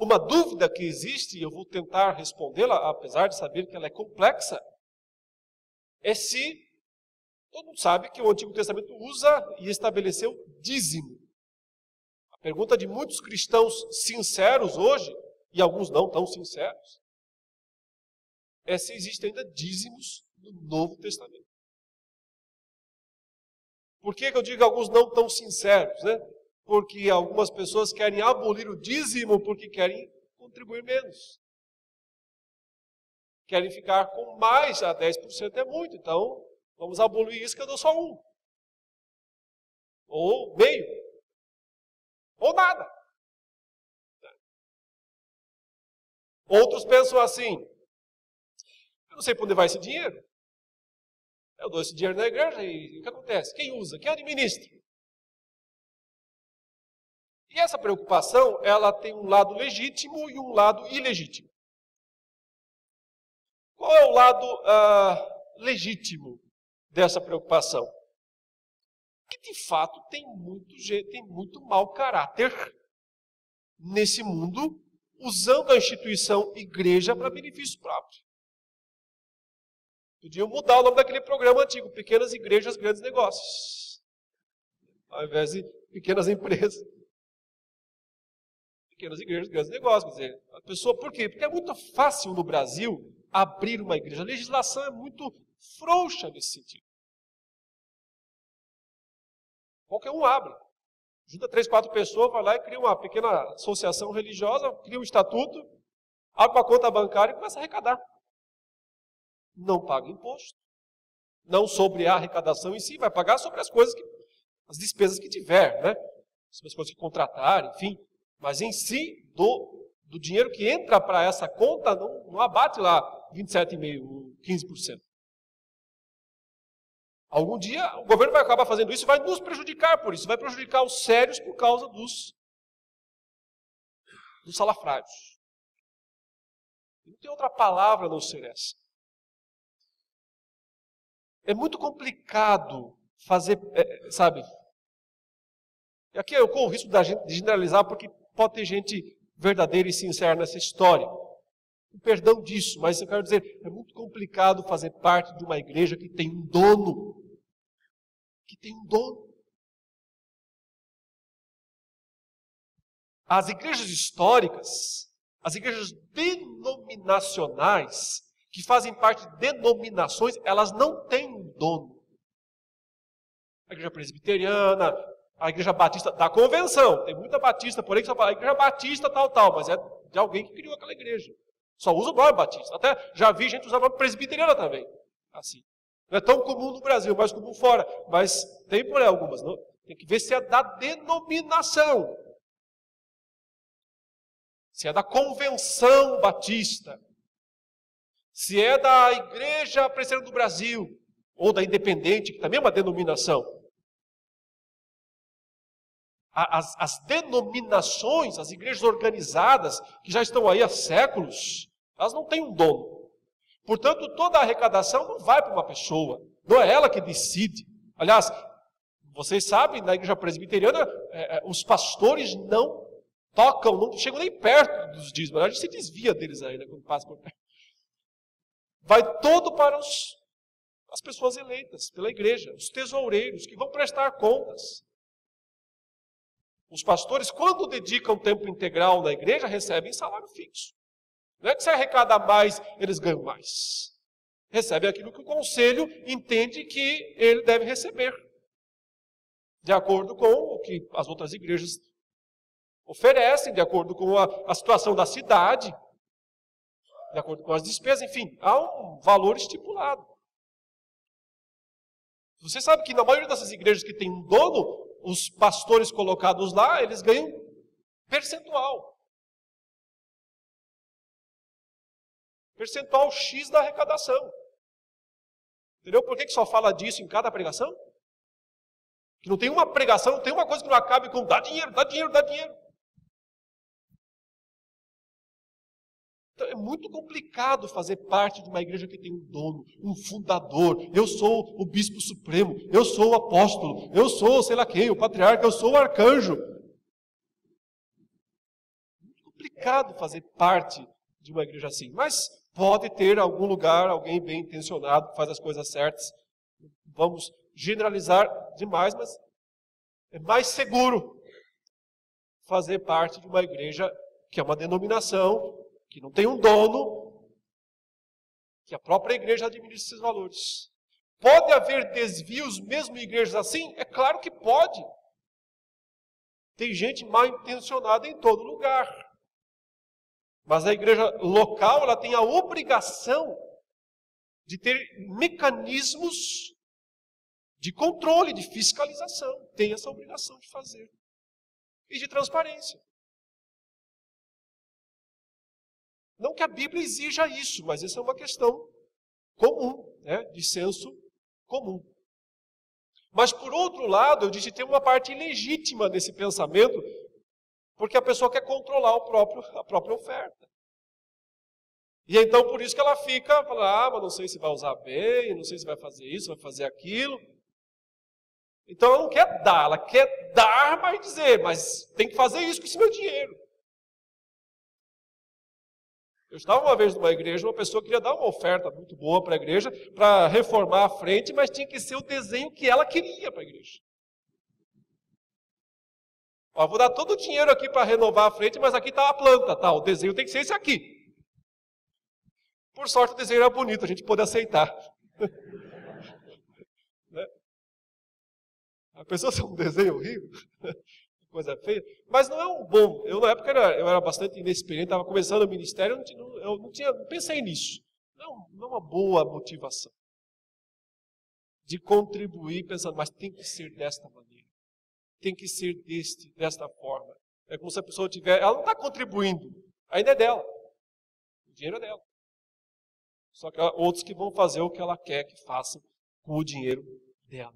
Uma dúvida que existe, e eu vou tentar respondê-la, apesar de saber que ela é complexa, é se todo mundo sabe que o Antigo Testamento usa e estabeleceu dízimo. A pergunta de muitos cristãos sinceros hoje, e alguns não tão sinceros, é se existem ainda dízimos no Novo Testamento. Por que eu digo alguns não tão sinceros, né? Porque algumas pessoas querem abolir o dízimo porque querem contribuir menos. Querem ficar com mais, a 10% é muito, então vamos abolir isso que eu dou só 1. Ou meio. Ou nada. Outros pensam assim, eu não sei para onde vai esse dinheiro. Eu dou esse dinheiro na igreja e o que acontece? Quem usa? Quem administra? E essa preocupação, ela tem um lado legítimo e um lado ilegítimo. Qual é o lado legítimo dessa preocupação? Que de fato tem muito mau caráter nesse mundo, usando a instituição igreja para benefício próprio. Podiam mudar o nome daquele programa antigo, Pequenas Igrejas, Grandes Negócios. Ao invés de pequenas empresas. Pequenas igrejas, grandes negócios. Quer dizer, a pessoa, por quê? Porque é muito fácil no Brasil abrir uma igreja. A legislação é muito frouxa nesse sentido. Qualquer um abre. Junta 3, 4 pessoas, vai lá e cria uma pequena associação religiosa, cria um estatuto, abre uma conta bancária e começa a arrecadar. Não paga imposto. Não sobre a arrecadação em si, vai pagar sobre as coisas as despesas que tiver, né? Sobre as coisas que contratar, enfim. Mas em si, do dinheiro que entra para essa conta, não abate lá 27,5%, 15%. Algum dia o governo vai acabar fazendo isso e vai nos prejudicar por isso. Vai prejudicar os sérios por causa dos salafrários. Não tem outra palavra a não ser essa. É muito complicado fazer, sabe? E aqui eu corro o risco de generalizar porque pode ter gente verdadeira e sincera nessa história. Com perdão disso, mas eu quero dizer, é muito complicado fazer parte de uma igreja que tem um dono. Que tem um dono. As igrejas históricas, as igrejas denominacionais, que fazem parte de denominações, elas não têm um dono. A igreja presbiteriana, a igreja batista da convenção. Tem muita batista, porém, que só fala a igreja batista tal, mas é de alguém que criou aquela igreja. Só usa o nome batista. Até já vi gente usar o nome presbiteriana também. Assim. Não é tão comum no Brasil, mais comum fora. Mas tem por aí algumas. Não? Tem que ver se é da denominação. Se é da convenção batista. Se é da igreja presbiteriana do Brasil. Ou da independente, que também é uma denominação. As denominações, as igrejas organizadas, que já estão aí há séculos, elas não têm um dono. Portanto, toda a arrecadação não vai para uma pessoa. Não é ela que decide. Aliás, vocês sabem, na igreja presbiteriana, os pastores não tocam, não chegam nem perto dos dízimos. A gente se desvia deles ainda quando passa por perto. Vai todo para as pessoas eleitas pela igreja, os tesoureiros, que vão prestar contas. Os pastores, quando dedicam tempo integral na igreja, recebem salário fixo. Não é que se arrecada mais, eles ganham mais. Recebe aquilo que o conselho entende que ele deve receber. De acordo com o que as outras igrejas oferecem, de acordo com a situação da cidade, de acordo com as despesas, enfim, há um valor estipulado. Você sabe que na maioria dessas igrejas que tem um dono, os pastores colocados lá, eles ganham percentual. Percentual X da arrecadação. Entendeu? Por que só fala disso em cada pregação? Que não tem uma pregação, não tem uma coisa que não acabe com dá dinheiro, dá dinheiro, dá dinheiro. Então é muito complicado fazer parte de uma igreja que tem um dono, um fundador. Eu sou o bispo supremo, eu sou o apóstolo, eu sou sei lá quem, o patriarca, eu sou o arcanjo. Muito complicado fazer parte de uma igreja assim. Mas pode ter algum lugar, alguém bem intencionado, que faz as coisas certas. Vamos generalizar demais, mas é mais seguro fazer parte de uma igreja que é uma denominação, que não tem um dono, que a própria igreja administra esses valores. Pode haver desvios mesmo em igrejas assim? É claro que pode. Tem gente mal intencionada em todo lugar. Mas a igreja local, ela tem a obrigação de ter mecanismos de controle, de fiscalização. Tem essa obrigação de fazer. E de transparência. Não que a Bíblia exija isso, mas essa é uma questão comum, né? De senso comum. Mas, por outro lado, eu disse que tem uma parte ilegítima nesse pensamento, porque a pessoa quer controlar a própria oferta. E então, por isso que ela fica, fala, mas não sei se vai usar bem, não sei se vai fazer isso, vai fazer aquilo. Então, ela não quer dar, ela quer dar, mas dizer, mas tem que fazer isso com esse meu dinheiro. Eu estava uma vez numa igreja, uma pessoa queria dar uma oferta muito boa para a igreja, para reformar a frente, mas tinha que ser o desenho que ela queria para a igreja. Ó, vou dar todo o dinheiro aqui para renovar a frente, mas aqui está a planta, tá? O desenho tem que ser esse aqui. Por sorte o desenho era bonito, a gente pôde aceitar. Né? A pessoa tem um desenho horrível. Coisa feia, mas não é um bom. Eu, na época, eu era bastante inexperiente, estava começando o ministério, eu não pensei nisso. Não é uma boa motivação de contribuir pensando, mas tem que ser desta maneira, tem que ser desta forma. É como se a pessoa ela não está contribuindo, ainda é dela, o dinheiro é dela. Só que há outros que vão fazer o que ela quer que façam com o dinheiro dela.